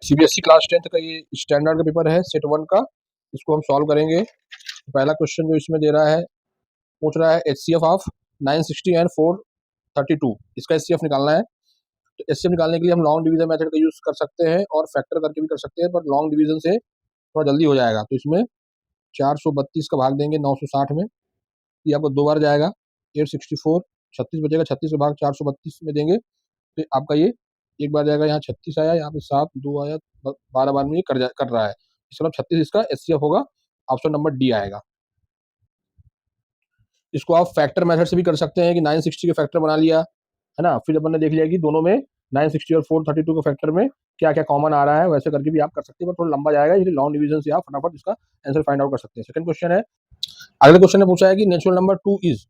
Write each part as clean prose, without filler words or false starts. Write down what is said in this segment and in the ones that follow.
CBSE class 10th का ये standard का पेपर है सेट 1 का। इसको हम सॉल्व करेंगे। पहला क्वेश्चन जो इसमें दे रहा है, पूछ रहा है एचसीएफ ऑफ 960 एंड 432। इसका एचसीएफ निकालना है। तो एचसीएफ निकालने के लिए हम लॉन्ग डिवीजन मेथड का यूज कर सकते हैं और फैक्टर करके भी कर सकते हैं, पर लॉन्ग डिवीजन से थोड़ा जल्दी हो जाएगा। तो इसमें 432 का भाग देंगे 960 में, ये आपको 2 बार जाएगा 864, 36 बचेगा। 36 का भाग 432 में देंगे तो आपका ये एक बार जाएगा। यहाँ 36 आया, यहाँ पे 7 2 आया, 12 बार में ये कर रहा है। इसका मतलब 36 इसका एचसीएफ होगा। ऑप्शन नंबर डी आएगा। इसको आप फैक्टर मेथड से भी कर सकते हैं कि 960 के फैक्टर बना लिया है ना, फिर अपन ने देख लिया कि दोनों में 960 और 432 के फैक्टर में क्या क्या कॉमन आ रहा है, वैसे करके भी आप कर सकते हैं, पर थोड़ा लंबा जाएगा। इसलिए लॉन्ग डिवीजन से आप फटाफट इसका आंसर फाइंड आउट कर सकते हैं। सेकंड क्वेश्चन है, अगले क्वेश्चन ने पूछा है कि नेचुरल नंबर 2 इज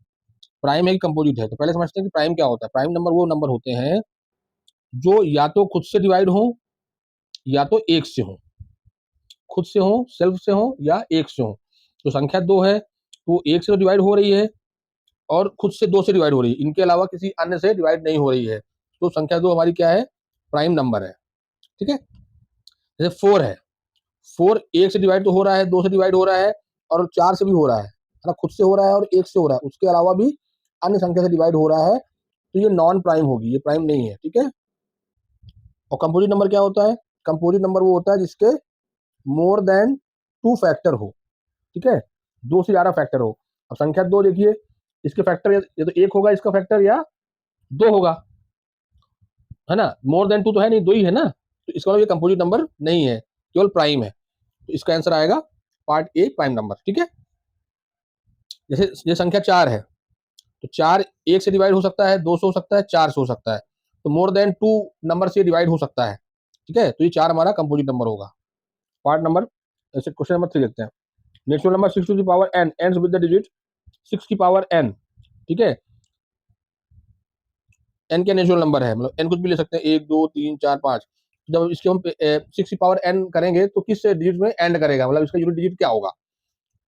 प्राइम है कि कंपोजिट है। तो पहले समझते हैं कि प्राइम क्या होता है। प्राइम नंबर वो नंबर होते हैं जो या तो खुद से डिवाइड हो या तो एक से हो। खुद से हो, सेल्फ से हो, या एक से हो। तो संख्या 2 है तो वो एक से तो डिवाइड हो रही है और खुद से 2 से डिवाइड हो रही है, इनके अलावा किसी अन्य से डिवाइड नहीं हो रही है। तो संख्या 2 हमारी क्या है, प्राइम नंबर है। ठीक है। जैसे 4 है, 4 एक से डिवाइड तो हो रहा है, 2 से डिवाइड हो रहा है और 4 से भी हो रहा है ना, खुद से हो रहा है और एक से हो रहा है, उसके अलावा भी अन्य संख्या से डिवाइड हो रहा है, तो ये नॉन प्राइम होगी, ये प्राइम नहीं है। ठीक है। और कंपोजिट नंबर क्या होता है, कंपोजिट नंबर वो होता है जिसके मोर देन 2 फैक्टर हो। ठीक है, 2 से ज्यादा फैक्टर हो। अब संख्या 2 देखिए, इसके फैक्टर ये तो 1 होगा, इसका फैक्टर या 2 होगा, है ना। मोर देन 2 तो है नहीं, 2 ही है ना, तो इसका मतलब ये कंपोजिट नंबर नहीं है, केवल प्राइम है। तो इसका आंसर आएगा पार्ट ए, प्राइम नंबर। ठीक है। जैसे ये संख्या 4 है, तो 4 1 से डिवाइड हो सकता है, 2 से हो सकता है, 4 से हो सकता है, तो मोर देन 2 नंबर से डिवाइड हो सकता है। ठीक है, तो ये 4 हमारा कंपोजिट नंबर होगा। पार्ट नंबर, ऐसे क्वेश्चन नंबर 3 देखते हैं। Natural number 6 to the power n ends with the digit 6 की पावर n। ठीक है, n क्या नेचुरल नंबर है, मतलब n कुछ भी ले सकते हैं, 1 2 3 4 5। जब इसके हम 6 की पावर n करेंगे तो किस डिजिट में एंड करेगा, मतलब इसका यूनिट डिजिट क्या होगा।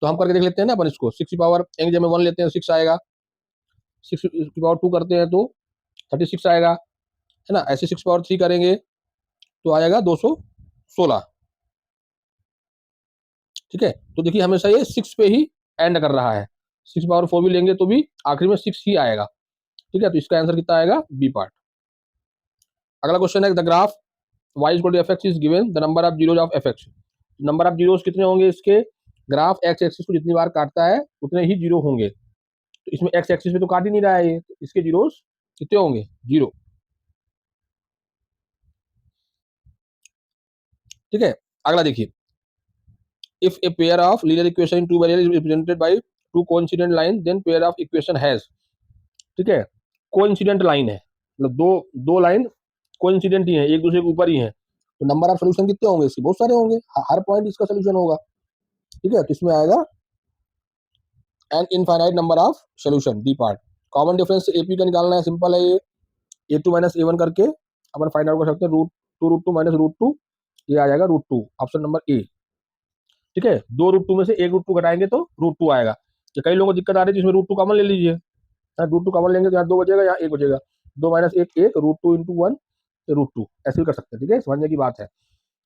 तो हम करके देख लेते हैं ना अपन इसको। 6 की पावर n की जगह 1 लेते हैं, 6 आएगा। 6 की पावर 2 करते हैं तो 36 आएगा, है ना। ऐसे 6 पावर 3 करेंगे तो आएगा 216। ठीक है, तो देखिए हमेशा ये 6 पे ही एंड कर रहा है। 6 पावर 4 भी लेंगे तो भी आखिरी में 6 ही आएगा। ठीक है, तो इसका आंसर कितना आएगा, बी पार्ट। अगला क्वेश्चन है, the graph y equal to f x is given the number of zeros of f x. Number of zeros कितने होंगे इसके, ग्राफ एक्स एक्सिस को जितनी बार काटता है उतने ही जीरो होंगे। तो इसमें एक्स एक्सिस पे तो काट ही नहीं रहा है ये, तो इसके जीरोज कितने होंगे, 0। ठीक है। अगला देखिए, if a pair of linear equation in two variable is represented by two coincident line then pair of equation has. ठीक है, कोइंसिडेंट लाइन है, मतलब दो दो लाइन कोइंसिडेंट ही है, एक दूसरे के ऊपर ही है, तो नंबर ऑफ सोल्यूशन कितने होंगे इसके, बहुत सारे होंगे, हर पॉइंट इसका सोल्यूशन होगा। ठीक है, तो इसमें आएगा an infinite number of solution, D part. Common difference AP का निकालना है, सिंपल है ये, ए2 माइनस ए1 करके अपन फाइंड आउट कर सकते हैं। रूट टू माइनस रूट 2, ये आ जाएगा रूट 2, ऑप्शन नंबर ए। ठीक है, 2 रूट 2 में से एक रूट 2 घटाएंगे तो रूट 2 आएगा। तो कई लोगों को दिक्कत आ रही है जिसमें रूट 2 कॉमन ले लीजिए, रूट 2 कॉमन लेंगे तो यहाँ 2 बचेगा, यहाँ 1 बचेगा, 2 - 1 1, रूट 2 इंटू 1 रूट 2, ऐसे भी कर सकते हैं। ठीक है, समझने की बात है।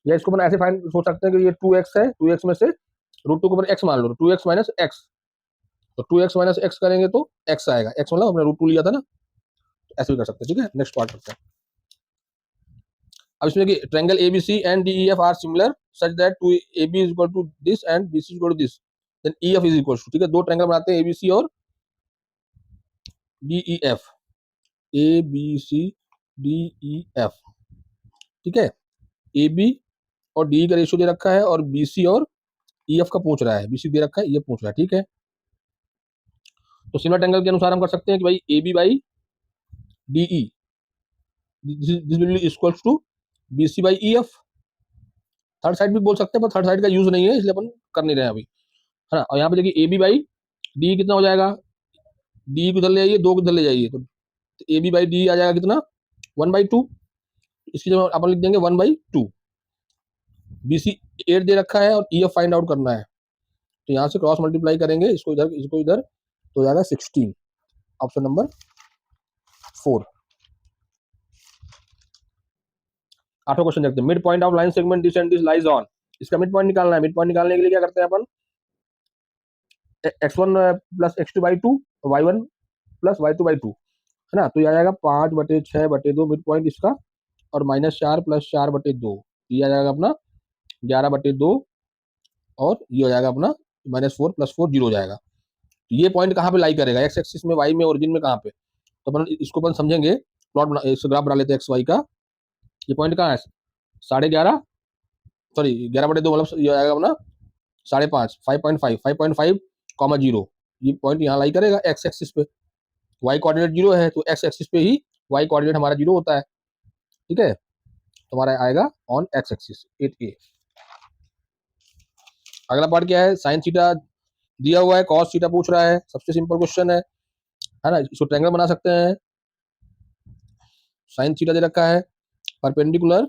या इसको अपन ऐसे फाइंड सोच सकते हैं कि ये 2x है, 2x में से रूट 2 को अपन x मान लो, 2x माइनस एक्स, तो 2x माइनस एक्स करेंगे तो x आएगा, x मतलब हमने रूट 2 लिया था ना, तो ऐसे भी कर सकते हैं। ठीक है, नेक्स्ट पार्ट करते हैं। अब इसमें कि triangle ABC and DEF are similar such that to AB is equal to this and BC is equal to this, then EF is equal to. ठीक है, दो ट्रायंगल बनाते हैं ABC और DEF, ABCDEF। ठीक है, AB और DE का रेशियो दे रखा है और BC और EF का पूछ रहा है, BC दे रखा है, EF पूछ रहा है। ठीक है, तो सिमिलर ट्रायंगल के अनुसार हम कर सकते हैं कि भाई AB by DE this will be equals to BC by EF। Third side भी बोल सकते हैं, पर थर्ड साइड का यूज नहीं है इसलिए अपन कर नहीं रहे हैं अभी, है ना। और यहाँ पे देखिए AB बाई DE कितना हो जाएगा, DE को इधर ले जाइए, 2 को इधर ले जाइए, तो AB बाई DE आ जाएगा कितना, 1/2। इसकी जगह अपन लिख देंगे 1/2। BC 8 दे रखा है और EF फाइंड आउट करना है, तो यहाँ से क्रॉस मल्टीप्लाई करेंगे, इसको इधर तो हो जाएगा 16, ऑप्शन नंबर 4। आठवां क्वेश्चन देखते हैं। Mid point of line segment this and this lies on. इसका मिड पॉइंट निकालना है। मिड पॉइंट निकालने के लिए क्या करते हैं अपन, x1 plus x2/2, y1 plus y2/2, है ना। तो ये आ जाएगा 5/6/2 मिड पॉइंट इसका, और -4 प्लस 4/2, ये आ जाएगा अपना 11/2, और ये हो जाएगा अपना -4 प्लस 4 0 हो जाएगा। तो ये पॉइंट कहाँ पे लाई करेगा, एक्स एक्सिस में, वाई में, ओरिजिन में, कहाँ पे। तो अपन इसको अपन समझेंगे, प्लॉट बना, इस ग्राफ बना लेते हैं एक्स वाई का। ये पॉइंट कहाँ है, 11.5, सॉरी 11/2, मतलब ये आएगा अपना 5.5, 5.5, 5.5 कॉमा 0। ये पॉइंट यहाँ लाई करेगा एक्स एक्सिस पे। वाई कोऑर्डिनेट 0 है, तो एक्स एक्सिस पे ही वाई कोऑर्डिनेट हमारा 0 होता है, ठीक है। तो हमारा आएगा ऑन एक्स एक्सिस 8A। अगला पार्ट क्या है, साइन थीटा दिया हुआ है, कॉस थीटा पूछ रहा है। सबसे सिंपल क्वेश्चन है ना। इसको ट्रायंगल बना सकते हैं। साइन थीटा दे रखा है परपेंडिकुलर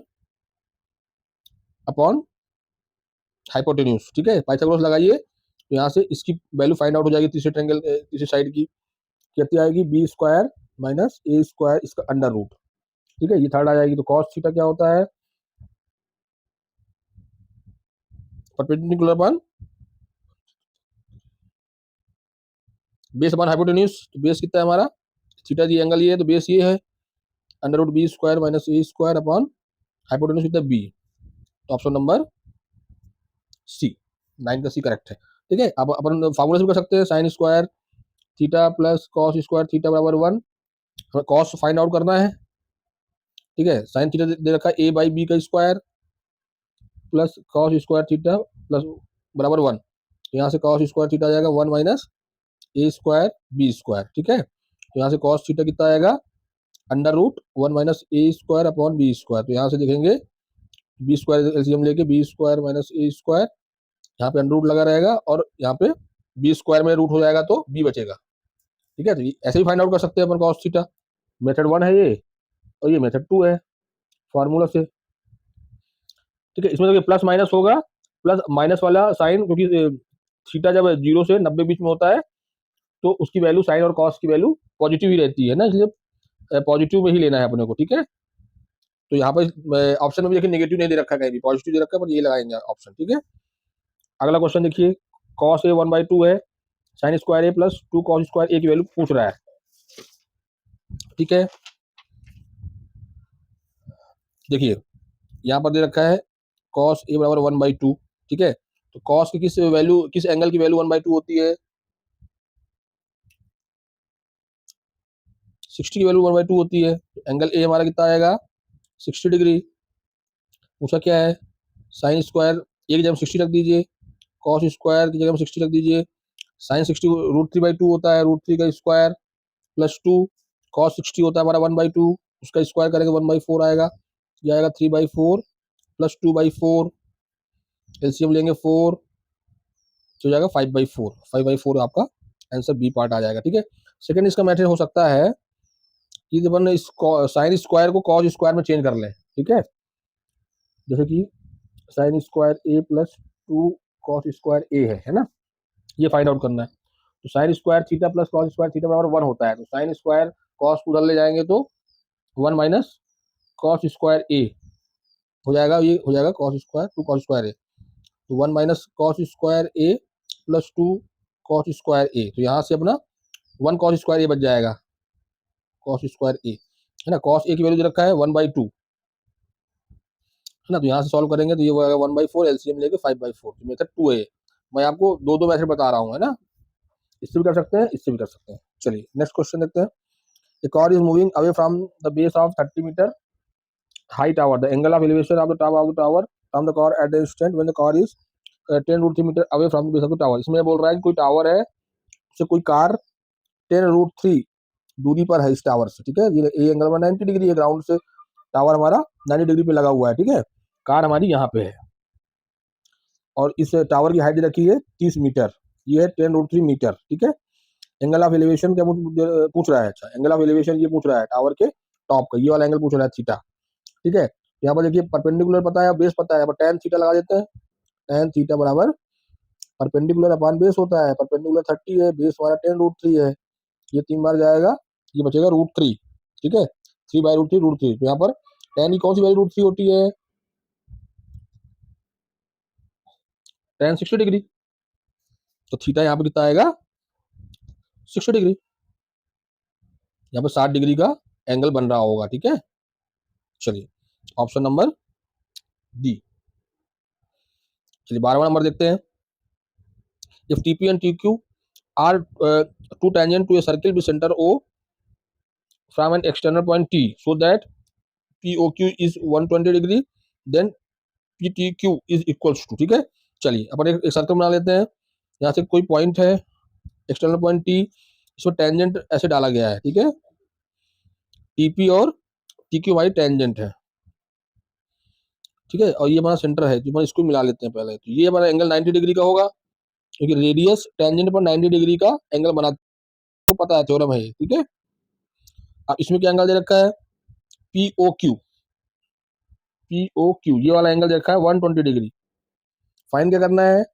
अपॉन हाइपोटेन्यूज, ठीक है। पाइथागोरस लगाइए, तो यहाँ से इसकी वैल्यू फाइंड आउट हो जाएगी। तीसरे ट्रायंगल, तीसरी साइड की कितनी आएगी, b² माइनस a² इसका अंडर रूट, ठीक है। ये थर्ड आ जाएगी। तो कॉस थीटा क्या होता है, perpendicular upon base upon hypotenuse. तो बेस कितना है हमारा, थीटा दी एंगल ये है, तो बेस ये है, under root b² minus a² upon hypotenuse कितना b। तो ऑप्शन नंबर सी, 9 का सी करेक्ट है, ठीक है। अब अपन फार्मूला से भी कर सकते हैं, sine square theta plus cos square theta बराबर 1। हमें कॉस फाइंड आउट करना है, ठीक है। साइन थीटा दे रखा है a/b का square plus cos square theta plus बराबर 1। यहाँ से कॉस स्क्वायर थीटा आ जाएगा 1 माइनस a² b², ठीक है। तो यहाँ से कॉस थीटा कितना आएगा, under root 1 minus a² upon b²। तो यहाँ से देखेंगे b² एलसीएम लेके b² माइनस a², यहाँ पे अंडर रूट लगा रहेगा, और यहाँ पे b² में रूट हो जाएगा तो b बचेगा, ठीक है। तो ऐसे भी फाइंड आउट कर सकते हैं अपन कॉस थीटा। मेथड 1 है ये, और ये मेथड 2 है फॉर्मूला से, ठीक है। इसमें देखिए प्लस माइनस होगा, प्लस माइनस वाला साइन, क्योंकि थीटा जब 0 से 90 बीच में होता है, तो उसकी वैल्यू साइन और कॉस की वैल्यू पॉजिटिव ही रहती है ना, इसलिए पॉजिटिव में ही लेना है अपने को, ठीक है। तो यहाँ पर ऑप्शन में भी देखिए नेगेटिव नहीं दे रखा है, कहीं भी पॉजिटिव दे रखा है, पर ये लगाएंगे ऑप्शन, ठीक है। अगला क्वेश्चन देखिए, कॉस ए 1/2 है, साइन स्क्वायर ए प्लस 2 कॉस स्क्वायर ए की वैल्यू पूछ रहा है, ठीक है। देखिए यहाँ पर दे रखा है कॉस ए बराबर 1/2, ठीक है। तो कॉस की किस वैल्यू, किस एंगल की वैल्यू 1/2 होती है, 60 की वैल्यू 1/2 होती है। एंगल ए हमारा कितना आएगा, 60 डिग्री। पूछा क्या है, साइन स्क्वायर ए की जगह 60 रख दीजिए, कॉस स्क्वायर की जगह 60 रख दीजिए। साइन 60 √3/2 होता है, √3 का स्क्वायर प्लस 2, कॉस 60 होता है हमारा 1/2, उसका स्क्वायर करेंगे 1/4 आएगा, ये आएगा 3/4 प्लस 2/4, एलसीएम लेंगे 4, तो हो जाएगा 5/4। 5/4 आपका आंसर बी पार्ट आ जाएगा, ठीक है। सेकंड इसका मेथड हो सकता है कि जब अपन इस साइन स्क्वायर को कॉस स्क्वायर में चेंज कर लें, ठीक है। जैसे कि साइन स्क्वायर ए प्लस 2 कॉस स्क्वायर ए है ना, ये फाइंड आउट करना है। तो sine square theta plus cos square theta बराबर 1 होता है, तो साइन स्क्वायर कॉस उधर ले जाएंगे तो 1 माइनस कॉस स्क्वायर ए हो जाएगा, ये हो जाएगा कॉस स्क्वायर 2 कॉस स्क्वायर ए। तो 1 माइनस कॉस स्क्वायर ए प्लस 2 कॉस स्क्वायर ए, तो यहाँ से अपना 1 कॉस स्क्वायर ए बच जाएगा, कॉस स्क्वायर ए, है ना। कॉस ए की वैल्यू दे रखा है 1/2, है ना। तो यहाँ से सॉल्व करेंगे तो ये हो जाएगा 1/4, एलसीएम लेके 5/4। तो मेथड 2 है। मैं आपको दो मेथड बता रहा हूँ, है ना। इससे भी कर सकते हैं, इससे भी कर सकते हैं। चलिए नेक्स्ट क्वेश्चन देखते हैं। The car is moving away from the base of 30-meter high tower. The angle of elevation of the top of the tower from the car at the instant when the car is 10√3 metre away from the base of the tower. इसमें बोल रहा है कि कोई tower है, उससे कोई car 10√3 दूरी पर है इस टावर से, ठीक है। ये एंगल में 90 डिग्री है, ग्राउंड से टावर हमारा 90 डिग्री पे लगा हुआ है, ठीक है। कार हमारी यहाँ पे है, और इस टावर की हाइट रखी है 30 मीटर, ये है 10√3 मीटर, ठीक है। एंगल ऑफ एलिवेशन क्या पूछ रहा है, अच्छा एंगल ऑफ एलिवेशन ये पूछ रहा है टावर के टॉप का, ये वाला एंगल पूछ रहा है थीटा, ठीक है। यहाँ पर देखिए परपेंडिकुलर पता है, बेस पता है, यहाँ पर tan थीटा लगा देते हैं। tan थीटा बराबर परपेंडिकुलर अपॉन बेस होता है, परपेंडिकुलर 30 है, बेस हमारा 10√3 है, ये 3 बार जाएगा, ये बचेगा √3, ठीक है। 3/√3 √3, तो यहाँ पर tan की कौन सी वैल्यू √3 होती है? tan 60 degree. तो थीटा यहाँ पे कितना आएगा? 60 डिग्री। यहाँ पे 60 डिग्री का एंगल बन रहा होगा, ठीक है। चलिए ऑप्शन नंबर डी। चलिए 12वां नंबर देखते हैं। If TP and TQ are two tangent to a circle with centre O from an external point T so that POQ is 120 degree, then PTQ is equals to, ठीक है। चलिए अपन एक circle बना लेते हैं। यहाँ से कोई पॉइंट है, एक्सटर्नल पॉइंट टी, इसको टेंजेंट ऐसे डाला गया है, ठीक है। TP और TQ हमारी टेंजेंट है, ठीक है। और ये हमारा सेंटर है, तो इसको मिला लेते हैं पहले। तो ये हमारा एंगल 90 डिग्री का होगा, क्योंकि रेडियस टेंजेंट पर 90 डिग्री का एंगल बना, तो पता है, थ्योरम है ये, ठीक है। अब इसमें क्या एंगल दे रखा है? POQ। POQ ये वाला एंगल दे रखा है 120 डिग्री। फाइन क्या करना है?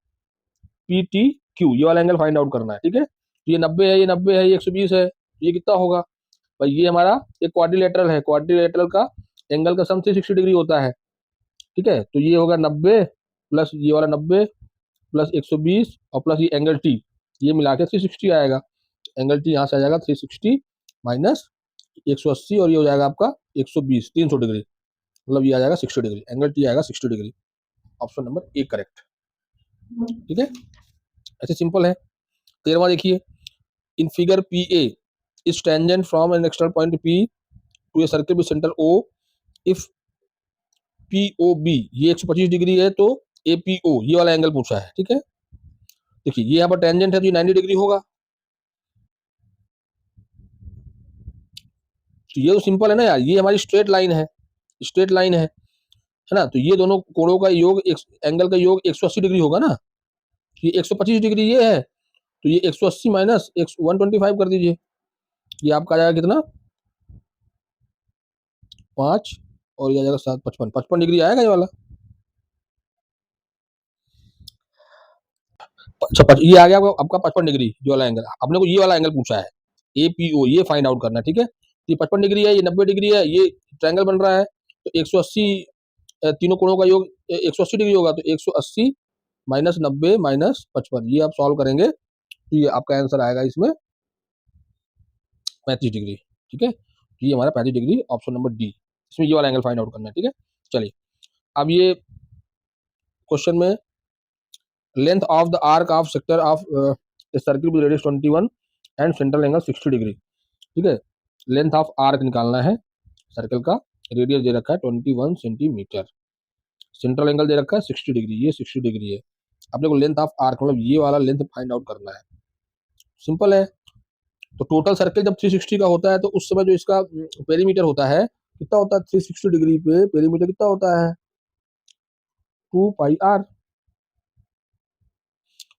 PTQ ये वाला एंगल फाइंड आउट करना है, ठीक है। तो ये 90 है, ये 90 है, ये 120 है, ये कितना होगा भाई? ये हमारा एक क्वाड्रिलेटरल है, क्वाड्रिलेटरल का एंगल का सम 360 डिग्री होता है, ठीक है। तो ये होगा 90 प्लस ये वाला 90 प्लस 120 और प्लस ये एंगल टी, ये मिला के 360 आएगा। एंगल टी यहाँ से आ जाएगा 360 माइनस 180, और ये हो जाएगा आपका 120, 300 डिग्री, मतलब ये आ जाएगा 60 डिग्री। एंगल टी आएगा 60 degree. Option number A correct, ठीक है। ऐसे सिंपल है। 13वां देखिए। In figure PA is tangent from an external point P to a circle with centre O if POB ये 125 डिग्री है, तो APO ये वाला एंगल पूछा है, ठीक है। देखिए ये यहाँ पर टेंजेंट है, तो ये 90 डिग्री होगा। तो ये तो सिंपल है ना यार, ये हमारी स्ट्रेट लाइन है, स्ट्रेट लाइन है ना। तो ये दोनों कोणों का योग, एंगल का योग 180 डिग्री होगा ना। ये 125 डिग्री ये है, तो ये 180 माइनस 125 कर दीजिए, ये आपका आ जाएगा कितना? 5, और ये आ जाएगा 7, 55, 55 डिग्री आएगा ये वाला। अच्छा ये आ गया आपका 55 डिग्री जो वाला एंगल। अपने को ये वाला एंगल पूछा है, APO, ये फाइंड आउट करना है, ठीक है। ये 55 डिग्री है, ये 90 डिग्री है, ये ट्रायंगल बन रहा है, तो 180 तीनों कोणों का योग 180 डिग्री होगा, तो 180 माइनस 90 माइनस 55, ये आप सॉल्व करेंगे तो ये आपका आंसर आएगा इसमें 35 डिग्री, ठीक है। तो ये हमारा 35 डिग्री, ऑप्शन नंबर डी। इसमें ये वाला एंगल फाइंड आउट करना है, ठीक है। चलिए अब ये क्वेश्चन में length of the arc of sector of circle with radius 21 and central angle 60 degree, ठीक है। लेंथ ऑफ आर्क निकालना है सर्कल का, रेडियस दे रखा है 21 सेंटीमीटर, सेंट्रल एंगल दे रखा है 60 डिग्री, ये 60 डिग्री है। अपने को लेंथ ऑफ आर्क मतलब ये वाला लेंथ फाइंड आउट करना है, सिंपल है। तो टोटल सर्कल जब 360 का होता है, तो उस समय जो इसका पेरीमीटर होता है कितना होता है? 360 डिग्री पे पेरीमीटर कितना होता है? 2πr।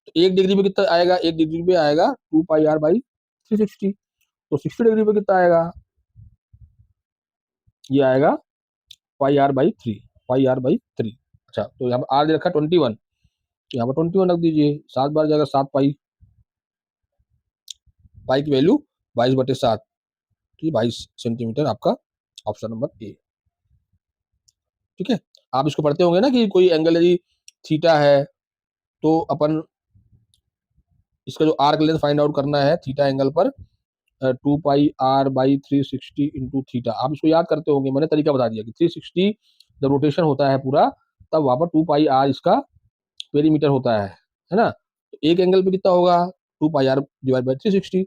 तो 1 डिग्री पे कितना आएगा? 1 डिग्री पे आएगा 2πr/360। तो 60 डिग्री पे कितना आएगा? ये आएगा πr/3, πr/3। अच्छा तो यहाँ पर आर दे रखा है 21, तो यहाँ पर 21 रख दीजिए, 7 बार जाएगा 7 पाई, पाई की वैल्यू 22/7, तो 22 सेंटीमीटर आपका ऑप्शन नंबर ए, ठीक है। आप इसको पढ़ते होंगे ना कि कोई एंगल यदि थीटा है, तो अपन इसका जो आर्क लेंथ फाइंड आउट करना है थीटा एंगल पर 2πr/360 इंटू थीटा, आप इसको याद करते होंगे, मैंने तरीका बता दिया कि 360 जब रोटेशन होता है पूरा, तब वहां पर 2πr इसका पेरीमीटर होता है ना। तो एक एंगल पे कितना होगा? 2πr/360।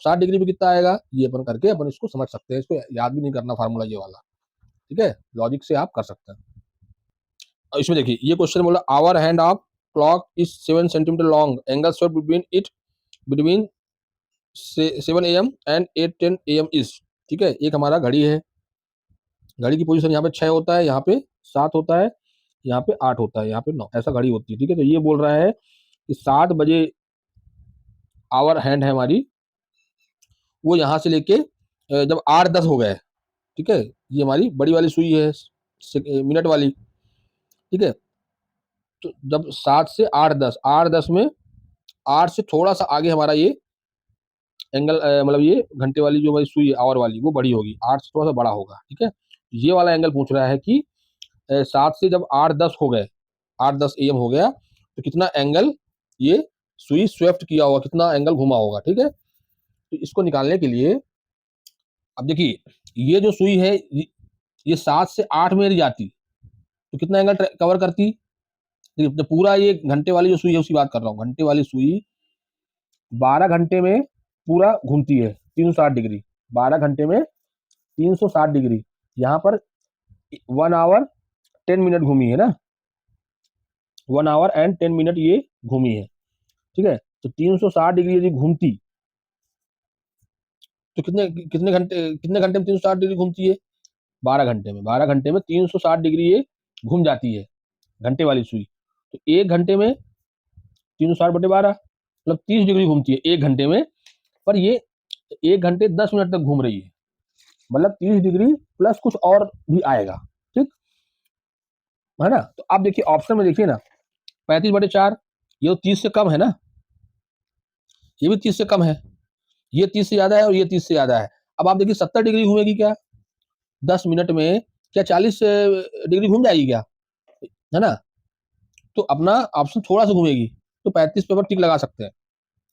60 डिग्री पे कितना आएगा? ये अपन करके अपन इसको समझ सकते हैं, इसको याद भी नहीं करना फार्मूला ये वाला, ठीक है। लॉजिक से आप कर सकते हैं। और इसमें देखिए ये क्वेश्चन बोला hour hand of clock is 7 centimetre long, angle set between it between 7 AM and 8:10 AM is, ठीक है। एक हमारा घड़ी है, घड़ी की पोजीशन यहाँ पे 6 होता है, यहाँ पे 7 होता है, यहाँ पे 8 होता है, यहाँ पे 9, ऐसा घड़ी होती है, ठीक है। तो ये बोल रहा है कि 7 बजे आवर हैंड है हमारी, वो यहाँ से लेके जब 8-10 हो गए, ठीक है, ये हमारी बड़ी वाली सुई है मिनट वाली, ठीक है। तो जब 7 से 8-10, 8-10 में 8 से थोड़ा सा आगे हमारा ये एंगल मतलब ये घंटे वाली जो हमारी सुई है आवर वाली, वो बड़ी होगी, 8 से थोड़ा सा बड़ा होगा, ठीक है। ये वाला एंगल पूछ रहा है कि 7 से जब 8-10 हो गए, 8-10 AM हो गया, तो कितना एंगल ये सुई स्वेप्ट किया होगा, कितना एंगल घुमा होगा, ठीक है। तो इसको निकालने के लिए अब देखिए, ये जो सुई है ये 7 से 8 में यदि जाती तो कितना एंगल कवर करती। देखिए, तो पूरा ये घंटे वाली जो सुई है उसकी बात कर रहा हूँ। घंटे वाली सुई 12 घंटे में पूरा घूमती है 360 डिग्री। 12 घंटे में 360 डिग्री। यहाँ पर 1 आवर 10 मिनट घूमी है ना, 1 आवर एंड 10 मिनट ये घूमी है, ठीक है। तो 360 डिग्री यदि घूमती तो कितने घंटे में 360 डिग्री घूमती है? 12 घंटे में। 12 घंटे में 360 डिग्री ये घूम जाती है, घंटे वाली सुई। तो 1 घंटे में 360/12 मतलब 30 डिग्री घूमती है 1 घंटे में। पर ये 1 घंटे 10 मिनट तक घूम रही है, मतलब 30 डिग्री प्लस कुछ और भी आएगा, ठीक है ना। तो आप देखिए ऑप्शन में देखिए ना, 35/4 ये तो 30 से कम है ना, ये भी 30 से कम है, ये 30 से ज्यादा है और ये 30 से ज्यादा है। अब आप देखिए 70 डिग्री घूमेगी क्या 10 मिनट में? क्या 40 डिग्री घूम जाएगी क्या, है ना। तो अपना ऑप्शन थोड़ा सा घूमेगी, तो 35 पे टिक लगा सकते हैं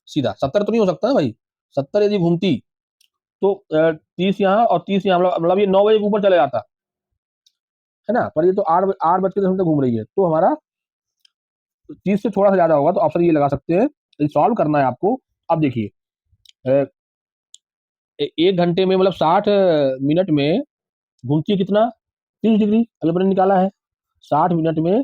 सीधा। 70 तो नहीं हो सकता ना भाई, 70 यदि घूमती तो 30 यहाँ और 30 यहाँ, मतलब ये 9 बजे के ऊपर चले जाता, है ना। पर ये तो 8 बज के 10 मिनट तक घूम रही है, तो हमारा 30 से थोड़ा सा ज्यादा होगा, तो ऑप्शन ये लगा सकते हैं। यदि सॉल्व करना है आपको, अब देखिए 1 घंटे में मतलब 60 मिनट में घूमती है कितना, 30 डिग्री। अभी अपने निकाला है 60 मिनट में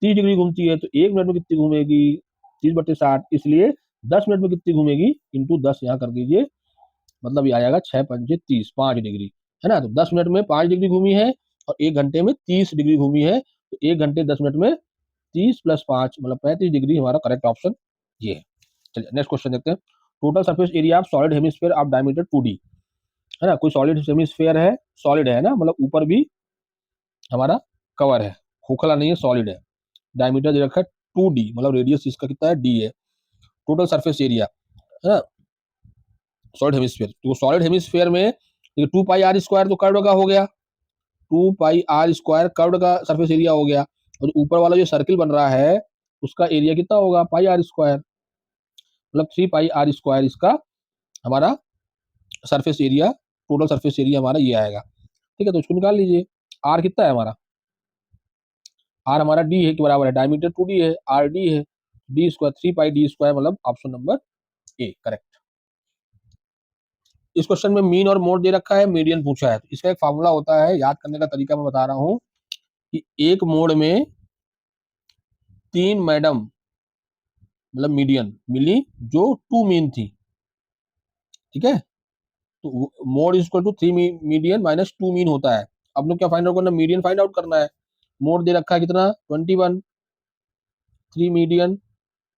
30 डिग्री घूमती है, तो 1 मिनट में कितनी घूमेगी, 30/60, इसलिए 10 मिनट में कितनी घूमेगी इंटू 10 यहाँ कर दीजिए, मतलब ये आ जाएगा 6×5 = 30, 5 डिग्री, है ना। तो 10 मिनट में 5 डिग्री घूमी है और 1 घंटे में 30 डिग्री घूमी है, तो 1 घंटे 10 मिनट में 30 + 5 मतलब 35 डिग्री, हमारा करेक्ट ऑप्शन ये है। चलिए नेक्स्ट क्वेश्चन देखते हैं। Total surface area of solid hemisphere of diameter 2D, है ना। कोई सॉलिड हेमिस्फीयर है, सॉलिड है ना, मतलब ऊपर भी हमारा कवर है, खोखला नहीं है, सॉलिड है। डायमीटर दे रखा है 2D, मतलब रेडियस इसका कितना है, D है। टोटल सरफेस एरिया, है ना, सॉलिड हेमिस्फीयर। तो सॉलिड हेमिस्फीयर में 2πr² तो कर्व का हो गया, 2πr² कर्व का सरफेस एरिया हो गया। और ऊपर वाला जो सर्किल बन रहा है उसका एरिया कितना होगा, πr², मतलब 3πr² इसका हमारा surface area, total surface area हमारा ये आएगा, ठीक है। तो इसको निकाल लीजिए। आर कितना है हमारा, आर हमारा डी है के बराबर है, डायमीटर 2D है, आर डी है, D², 3πd², मतलब ऑप्शन नंबर ए करेक्ट। इस क्वेश्चन में मीन और मोड दे रखा है, मीडियन पूछा है। तो इसका एक फार्मूला होता है, याद करने का तरीका मैं बता रहा हूँ कि एक मोड में 3 मैडम मतलब मीडियन मिली जो 2 मीन थी, ठीक है। तो mode equal to 3 median minus 2 mean होता है। अब लोग क्या फाइंड आउट करना, मीडियन फाइंड आउट करना है। मोड दे रखा है कितना, 21, 3 मीडियन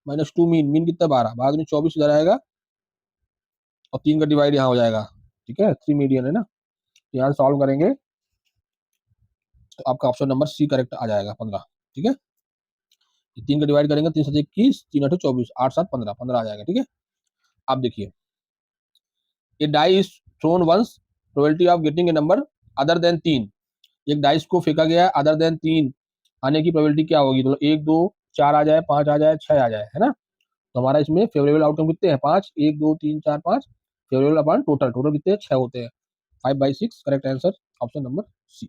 माइनस 2 मीन, मीन कितना 12, बाद में 24 इधर आएगा और 3 का डिवाइड यहाँ हो जाएगा, ठीक है। 3 मीडियन है ना, तो यहाँ सॉल्व करेंगे तो आपका ऑप्शन नंबर सी करेक्ट आ जाएगा, 15, ठीक है। 3 का डिवाइड करेंगे, 3×7 = 21, 3×8 = 24, 8×7 = 15, 15 आ जाएगा, ठीक है। आप देखिए, a die is thrown once, probability of getting a number other than 3। एक डाइस को फेंका गया है, अदर देन 3 आने की प्रोबेबिलिटी क्या होगी, तो 1 2 4 आ जाए, 5 आ जाए, 6 आ जाए, है ना। तो हमारा इसमें फेवरेबल आउटकम कितने हैं, 5, 1 2 3 4 5, फेवरेबल अपॉन टोटल, टोटल कितने हैं, 6 होते हैं, 5/6, correct answer option number C.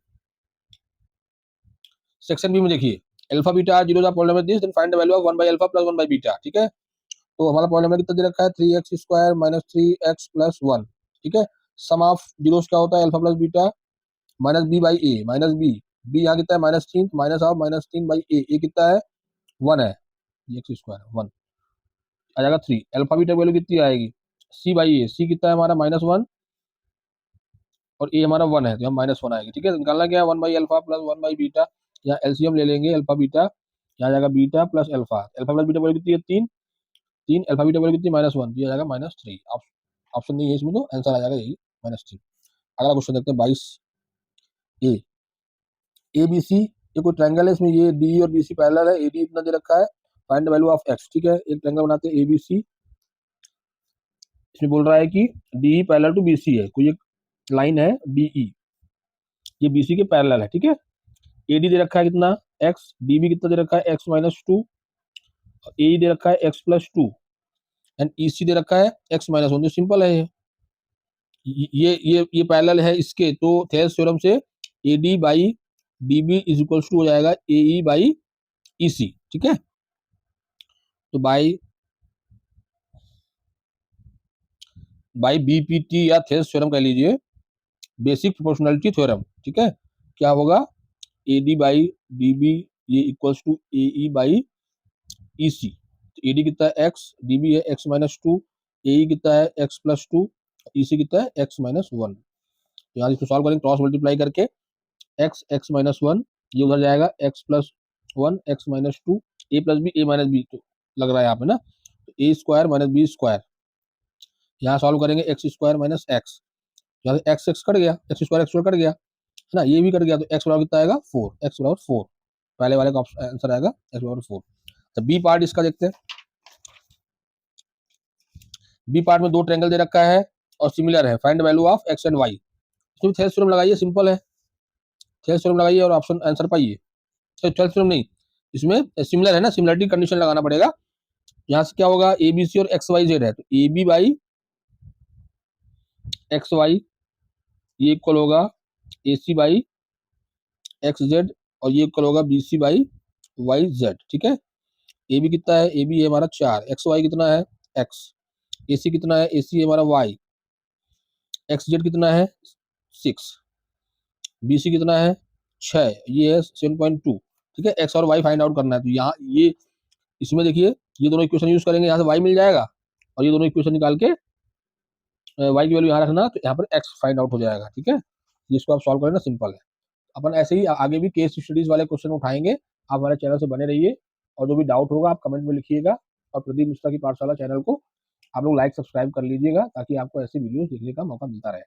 Section B में देखिए, alpha beta zero the problem है this, then find the value of 1/α + 1/β, ठीक है। तो हमारा प्रॉब्लम में कितना दे रखा है, 3x² - 3x + 1, ठीक है। सम ऑफ जीरोस क्या होता है, alpha plus beta minus b/a minus B, B यहाँ कितना है -3, माइनस ऑफ -3/a, ए कितना है 1 है, x² 1 आ जाएगा 3। अल्फा बीटा वैल्यू कितनी आएगी, c/a, सी कितना है हमारा -1 और ए हमारा 1 है, तो हम -1 आएगी, ठीक है। निकालना क्या है, 1/α + 1/β, यहाँ एलसीएम ले लेंगे, अल्फा बीटा यहाँ आ जाएगा beta plus alpha, alpha plus beta value कितनी है 3, 3 अल्फा बीटा वैल्यू कितनी -1, दिया जाएगा -3। ऑप्शन नहीं है इसमें, तो आंसर आ जाएगा यही -3। अगला क्वेश्चन देखते हैं 22 ए, ए बी सी, ये कोई ट्रायंगल है, इसमें ये डी और बी सी पैरेलल है, ए डी इतना दे रखा है, find the value of x, ठीक है। एक ट्रायंगल बनाते हैं ए बी सी, इसमें बोल रहा है कि D parallel to B C है, कोई एक लाइन है डी ई, ये बीसी के पैरेलल है, ठीक है। एडी दे रखा है कितना एक्स, बीबी कितना दे रखा है x-2, ए दे रखा है x+2 एंड ईसी दे रखा है x-1। तो सिंपल है ये पैरेलल है इसके, तो थेल्स थ्योरम से AD by BB is equals to हो जाएगा एई बाई ईसी, ठीक है। तो बाई बीपीटी या थेल्स थ्योरम कह लीजिए, बेसिक प्रोपोर्शनलिटी थ्योरम, ठीक है। क्या होगा एडी बाई बीबी ये equals to AE by EC. AD कितना है एक्स, डीबी है x-2, एई कितना है x+2, ईसी कितना है x-1। यहाँ इसको सॉल्व करेंगे क्रॉस मल्टीप्लाई करके, x-1 ये उधर जाएगा x+1 x-2 a plus B a minus B, तो लग रहा है यहाँ पे ना, तो a square minus B square. यहाँ सॉल्व करेंगे एक्स स्क्वायर माइनस एक्स, यहाँ से एक्स कट गया, एक्स स्क्वायर कट गया है ना, ये भी कट गया, तो एक्स बराबर कितना आएगा 4, एक्स बराबर 4, पहले वाले का आंसर आएगा एक्स बराबर 4। तो बी पार्ट इसका देखते हैं। बी पार्ट में दो ट्रायंगल दे रखा है और सिमिलर है, find value of x and y. इसमें थेल्स थ्योरम लगाइए, सिंपल है, थेल्स थ्योरम लगाइए और ऑप्शन आंसर पाइए। थेल्स थ्योरम नहीं, इसमें सिमिलर है ना, सिमिलरिटी कंडीशन लगाना पड़ेगा। यहाँ से क्या होगा, ए बी सी और एक्स वाई जेड है, तो A B by x y ये इक्वल होगा A C by x z, और ये इक्वल होगा B C by y z, ठीक है। ए बी कितना है, ए बी है हमारा 4, एक्स वाई कितना है एक्स, ए सी कितना है, ए सी है हमारा वाई, एक्स जेड कितना है 6, बी सी कितना है 6, ये है 7.2, ठीक है। एक्स और वाई फाइंड आउट करना है, तो यहाँ ये इसमें देखिए ये दोनों इक्वेशन यूज करेंगे, यहाँ से वाई मिल जाएगा, और ये दोनों इक्वेशन निकाल के वाई की वैल्यू यहाँ रखना, तो यहाँ पर एक्स फाइंड आउट हो जाएगा, ठीक है। जिसको आप सॉल्व करें ना, सिंपल है। अपन ऐसे ही आगे भी केस स्टडीज वाले क्वेश्चन उठाएंगे, आप हमारे चैनल से बने रहिए, और जो भी डाउट होगा आप कमेंट में लिखिएगा, और प्रदीप मिश्रा की पाठशाला चैनल को आप लोग लाइक सब्सक्राइब कर लीजिएगा, ताकि आपको ऐसी वीडियोस देखने का मौका मिलता रहे।